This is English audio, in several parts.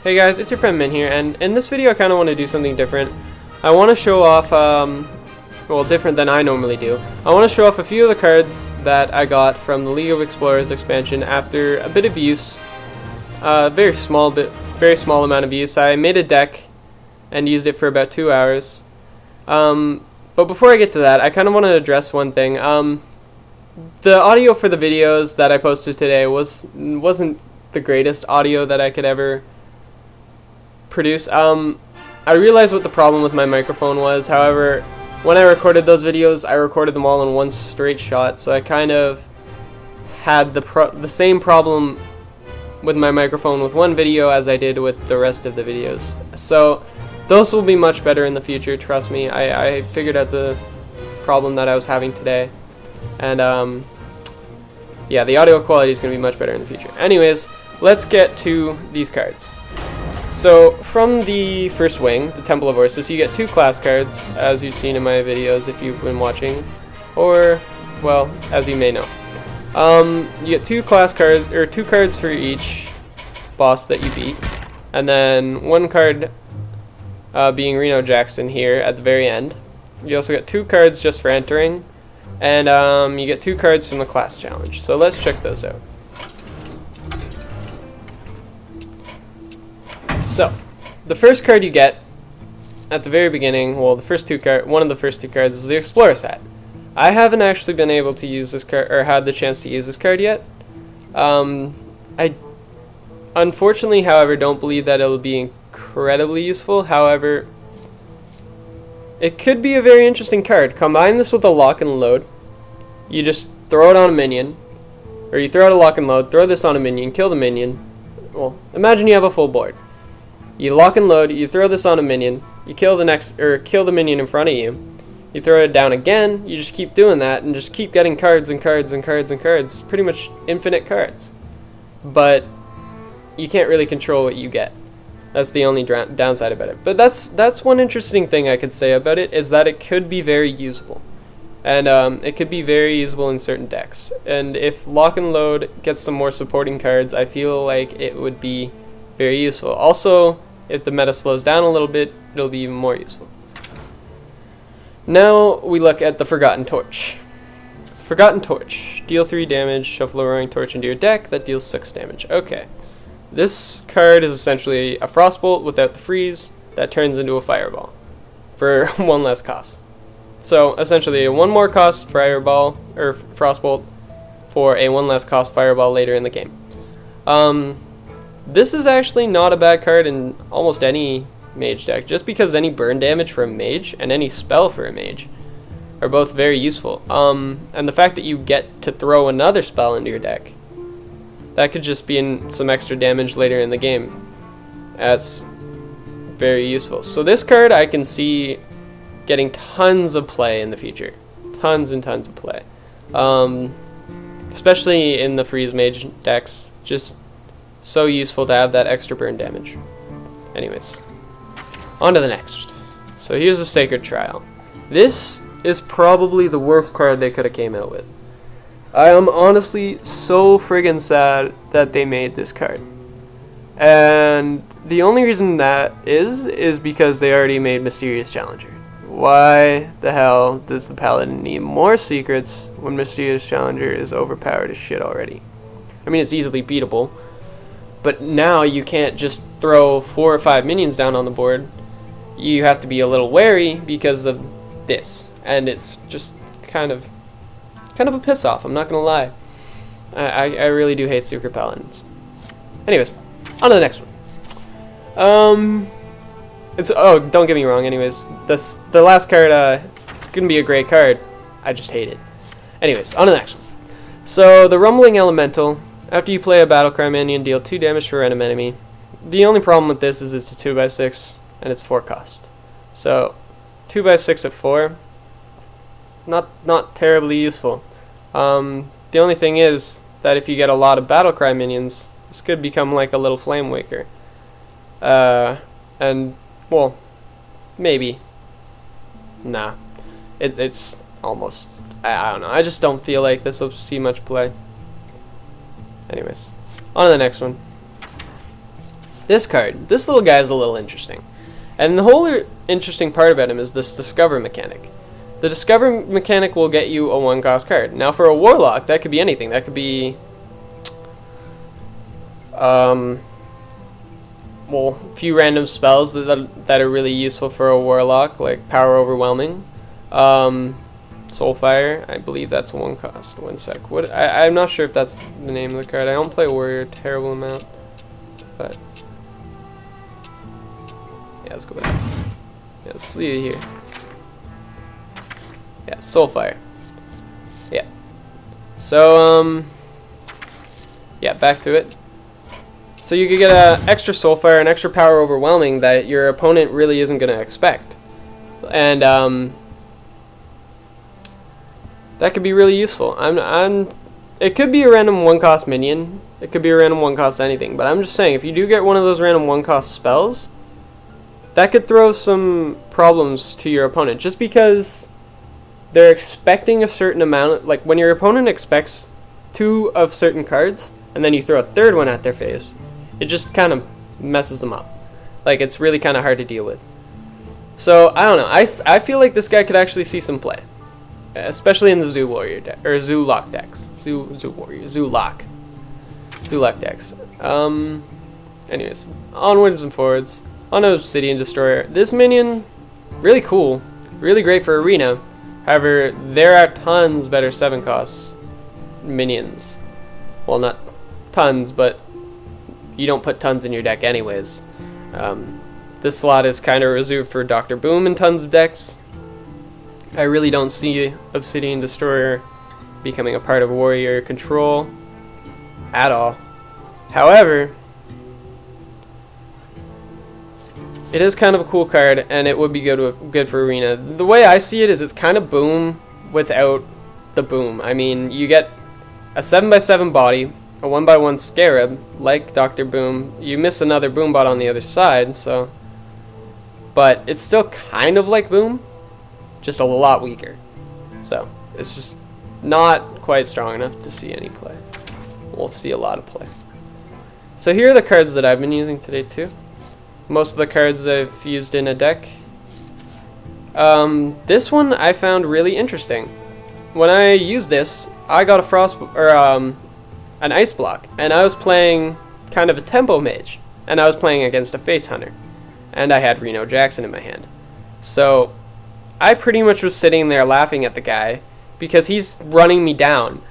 Hey guys, it's your friend Min here, and in this video I kind of want to do something different. I want to show off, well, different than I normally do. I want to show off a few of the cards that I got from the League of Explorers expansion after a bit of use. Very small amount of use. I made a deck and used it for about 2 hours. But before I get to that, I kind of want to address one thing. The audio for the videos that I posted today wasn't the greatest audio that I could ever produce. I realized what the problem with my microphone was. However, when I recorded those videos, I recorded them all in one straight shot, so I kind of had the same problem with my microphone with one video as I did with the rest of the videos. So those will be much better in the future, trust me. I figured out the problem that I was having today, and yeah, the audio quality is going to be much better in the future. Anyways, let's get to these cards. So from the first wing, the Temple of Orsis, you get 2 class cards, as you've seen in my videos if you've been watching, or, well, as you may know. You get 2 class cards, or 2 cards for each boss that you beat, and then 1 card being Reno Jackson here at the very end. You also get 2 cards just for entering, and you get 2 cards from the class challenge. So let's check those out. So, the first card you get at the very beginning, well, one of the first two cards is the Explorer's Hat. I haven't actually been able to use this card, or had the chance to use this card yet. I unfortunately, however, don't believe that it'll be incredibly useful. However, it could be a very interesting card. Combine this with a lock and load. You just throw it on a minion, or you throw out a lock and load, throw this on a minion, kill the minion. Well, imagine you have a full board. You lock and load, you throw this on a minion, you kill the minion in front of you. You throw it down again, you just keep doing that and just keep getting cards and cards and cards and cards. Pretty much infinite cards. But you can't really control what you get. That's the only downside about it. But that's one interesting thing I could say about it, is that it could be very usable. And it could be very usable in certain decks. And if lock and load gets some more supporting cards, I feel like it would be very useful. Also, if the meta slows down a little bit, it'll be even more useful. Now we look at the Forgotten Torch. Forgotten Torch. Deal 3 damage, shuffle a roaring torch into your deck, that deals 6 damage. Okay. This card is essentially a Frostbolt without the freeze that turns into a Fireball for 1 less cost. So essentially a 1 more cost Fireball, or Frostbolt, for a 1 less cost Fireball later in the game. This is actually not a bad card in almost any mage deck, just because any burn damage for a mage and any spell for a mage are both very useful. And the fact that you get to throw another spell into your deck, that could just be in some extra damage later in the game. That's very useful. So this card I can see getting tons of play in the future. Tons and tons of play. Especially in the freeze mage decks. Just so useful to have that extra burn damage. Anyways, on to the next. So here's the Sacred Trial. This is probably the worst card they could have came out with. I am honestly so friggin' sad that they made this card. And the only reason that is because they already made Mysterious Challenger. Why the hell does the Paladin need more secrets when Mysterious Challenger is overpowered as shit already? I mean, it's easily beatable, but now you can't just throw 4 or 5 minions down on the board. You have to be a little wary because of this, and it's just kind of a piss off. I'm not gonna lie. I really do hate Secret Paladins. Anyways, on to the next one. Don't get me wrong. Anyways, the last card. It's gonna be a great card. I just hate it. Anyways, on to the next one. So the Rumbling Elemental. After you play a Battlecry minion, deal 2 damage for a random enemy. The only problem with this is it's a 2x6 and it's 4 cost. So 2x6 at 4, not terribly useful. The only thing is that if you get a lot of Battlecry minions, this could become like a little Flame Waker. And well, maybe. Nah, it's almost. I don't know. I just don't feel like this will see much play. Anyways, on to the next one. This card, this little guy is a little interesting. And the whole interesting part about him is this Discover mechanic. The Discover mechanic will get you a 1-cost card. Now for a Warlock, that could be anything. That could be... well, a few random spells that are really useful for a Warlock, like Power Overwhelming. Soulfire, I believe that's 1 cost. 1 sec. I'm not sure if that's the name of the card. I don't play Warrior a terrible amount. But... yeah, let's go back. Yeah, let's leave it here. Yeah, Soulfire. Yeah. So, yeah, back to it. So you could get an extra Soulfire, an extra Power Overwhelming that your opponent really isn't going to expect. And, that could be really useful. It could be a random 1-cost minion. It could be a random 1-cost anything. But I'm just saying, if you do get one of those random 1-cost spells, that could throw some problems to your opponent. Just because they're expecting a certain amount. Like, when your opponent expects 2 of certain cards, and then you throw a 3rd one at their face, it just kind of messes them up. Like, it's really kind of hard to deal with. So, I don't know. I feel like this guy could actually see some play. Especially in the Zoo Warrior deck, or Zoo Lock decks. Zoo Lock decks. Anyways, onwards and forwards. On Obsidian Destroyer. This minion, really cool. Really great for Arena. However, there are tons better 7-cost minions. Well, not tons, but you don't put tons in your deck anyways. This slot is kind of reserved for Dr. Boom in tons of decks. I really don't see Obsidian Destroyer becoming a part of Warrior Control at all. However, it is kind of a cool card, and it would be good for Arena. The way I see it is it's kind of Boom without the Boom. I mean, you get a 7x7 body, a 1x1 Scarab, like Dr. Boom. You miss another Boom bot on the other side, so... but it's still kind of like Boom, just a lot weaker. So, it's just not quite strong enough to see any play. We'll see a lot of play. So here are the cards that I've been using today too. Most of the cards I've used in a deck. This one I found really interesting. When I used this, I got a an ice block, and I was playing kind of a tempo mage, and I was playing against a face hunter, and I had Reno Jackson in my hand. So I pretty much was sitting there laughing at the guy because he's running me down.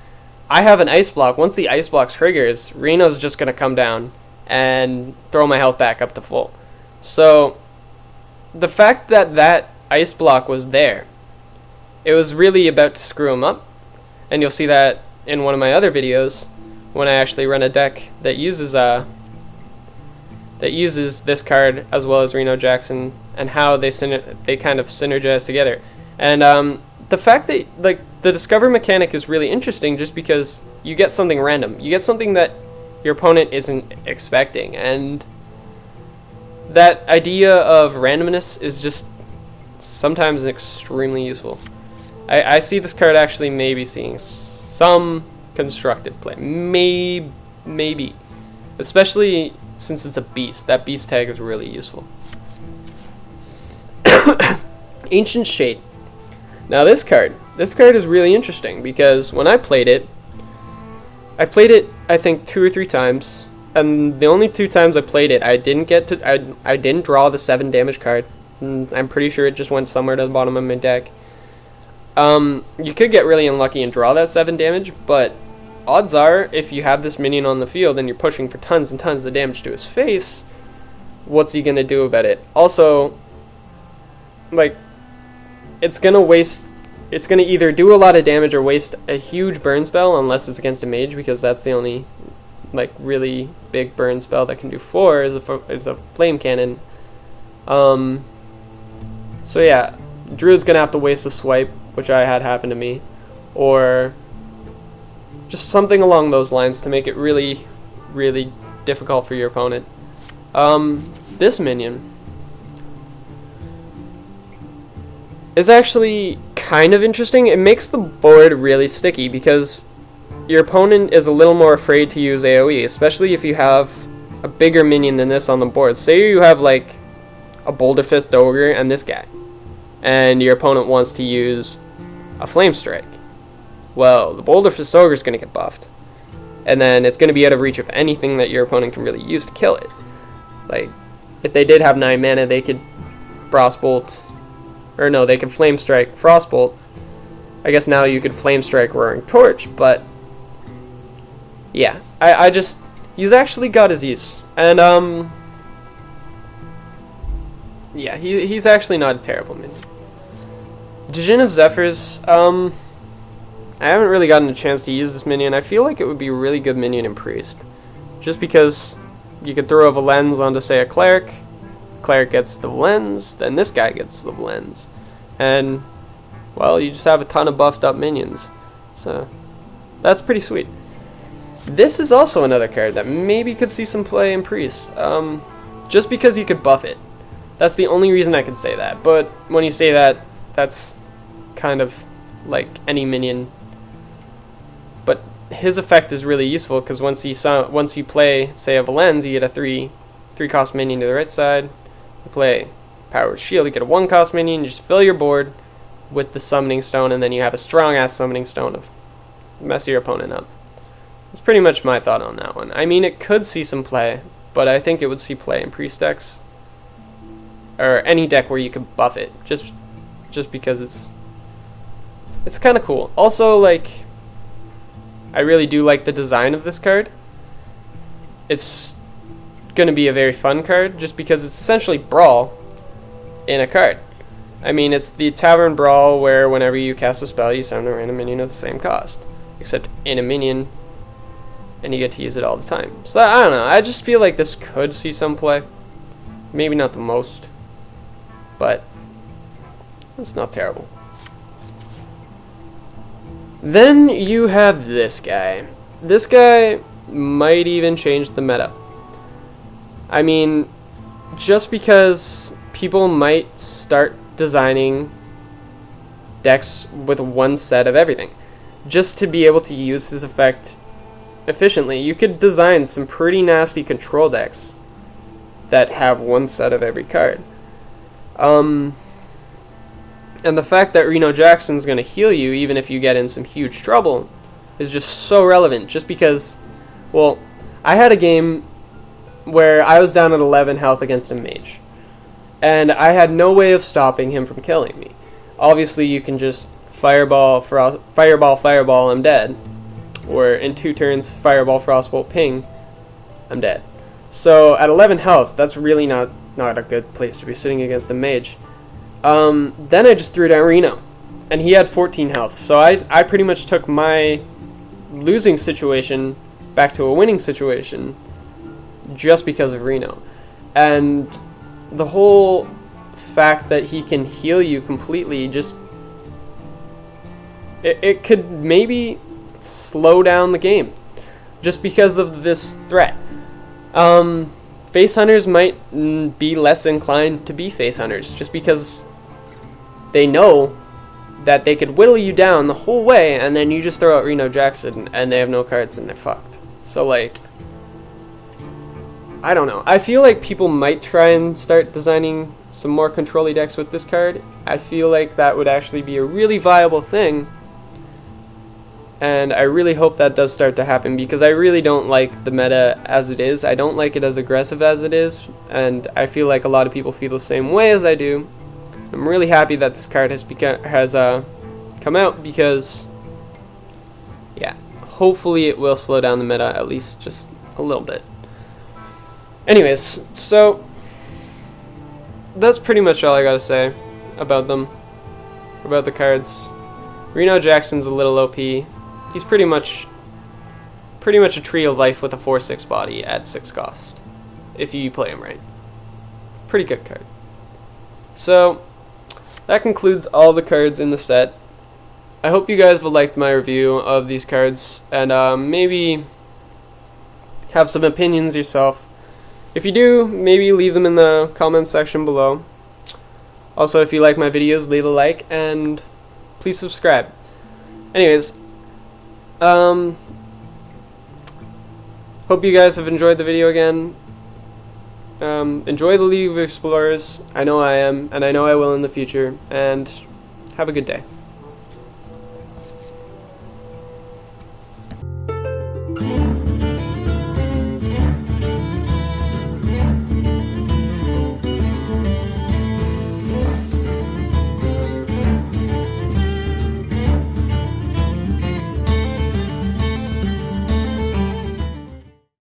I have an ice block. Once the ice block triggers, Reno's just going to come down and throw my health back up to full. So the fact that that ice block was there, it was really about to screw him up. And you'll see that in one of my other videos when I actually run a deck that uses this card as well as Reno Jackson, and how they kind of synergize together. And the fact that like the Discover mechanic is really interesting just because you get something random. You get something that your opponent isn't expecting, and that idea of randomness is just sometimes extremely useful. I see this card actually maybe seeing some constructed play. Maybe. Especially since it's a beast. That beast tag is really useful. Ancient Shade. Now this card is really interesting because when I played it I think 2 or 3 times, and the only 2 times I played it I didn't draw the 7 damage card. I'm pretty sure it just went somewhere to the bottom of my deck. You could get really unlucky and draw that 7 damage, but odds are if you have this minion on the field and you're pushing for tons and tons of damage to his face, what's he gonna do about it? Also, like, it's gonna either do a lot of damage or waste a huge burn spell, unless it's against a mage, because that's the only like really big burn spell that can do 4 is a flame cannon. So yeah, Drew's gonna have to waste a swipe, which I had happen to me, or just something along those lines to make it really, really difficult for your opponent. This minion is actually kind of interesting. It makes the board really sticky because your opponent is a little more afraid to use AoE, especially if you have a bigger minion than this on the board. Say you have like a Boulder Fist Ogre and this guy, and your opponent wants to use a Flame Strike. Well, the Boulder Fist Ogre is going to get buffed, and then it's going to be out of reach of anything that your opponent can really use to kill it. Like, if they did have 9 mana, they could Frostbolt, or no, they could Flame Strike Frostbolt. I guess now you could Flame Strike Roaring Torch, but yeah, I just, he's actually got his use, and yeah, he's actually not a terrible minion. Djinn of Zephyrs, I haven't really gotten a chance to use this minion. I feel like it would be a really good minion in Priest, just because you could throw a Valens onto, say, a Cleric. Cleric gets the Valens, then this guy gets the Valens, and, well, you just have a ton of buffed up minions. So, that's pretty sweet. This is also another card that maybe could see some play in Priest, just because you could buff it. That's the only reason I could say that, but when you say that, that's kind of like any minion. But his effect is really useful, because once you play, say, a Valens, you get a 3 cost minion to the right side. You play Powered Shield, you get a 1 cost minion, you just fill your board with the Summoning Stone, and then you have a strong-ass Summoning Stone to mess your opponent up. That's pretty much my thought on that one. I mean, it could see some play, but I think it would see play in Priest decks, or any deck where you could buff it, just because it's kind of cool. Also, like, I really do like the design of this card. It's going to be a very fun card, just because it's essentially Brawl in a card. I mean, it's the Tavern Brawl, where whenever you cast a spell, you summon a random minion at the same cost, except in a minion, and you get to use it all the time. So, I don't know, I just feel like this could see some play. Maybe not the most, but it's not terrible. Then you have this guy. This guy might even change the meta. I mean, just because people might start designing decks with one set of everything, just to be able to use his effect efficiently. You could design some pretty nasty control decks that have one set of every card. And the fact that Reno Jackson's going to heal you even if you get in some huge trouble is just so relevant, just because, well, I had a game where I was down at 11 health against a mage, and I had no way of stopping him from killing me. Obviously, you can just fireball, I'm dead, or in 2 turns, fireball, frostbolt, ping, I'm dead. So at 11 health, that's really not a good place to be sitting against a mage. Then I just threw down Reno, and he had 14 health, so I pretty much took my losing situation back to a winning situation just because of Reno. And the whole fact that he can heal you completely, just it could maybe slow down the game just because of this threat. Face hunters might be less inclined to be face hunters just because they know that they could whittle you down the whole way, and then you just throw out Reno Jackson and they have no cards and they're fucked. So, like, I don't know. I feel like people might try and start designing some more control-y decks with this card. I feel like that would actually be a really viable thing, and I really hope that does start to happen, because I really don't like the meta as it is. I don't like it as aggressive as it is, and I feel like a lot of people feel the same way as I do. I'm really happy that this card has come out, because, yeah, hopefully it will slow down the meta at least just a little bit. Anyways, so that's pretty much all I gotta say about them, about the cards. Reno Jackson's a little OP. He's pretty much a Tree of Life with a 4/6 body at 6 cost, if you play him right. Pretty good card. So that concludes all the cards in the set. I hope you guys will like my review of these cards, and maybe have some opinions yourself. If you do, maybe leave them in the comments section below. Also, if you like my videos, leave a like, and please subscribe. Anyways, hope you guys have enjoyed the video again. enjoy the League of Explorers. I know I am, and I know I will in the future, and have a good day.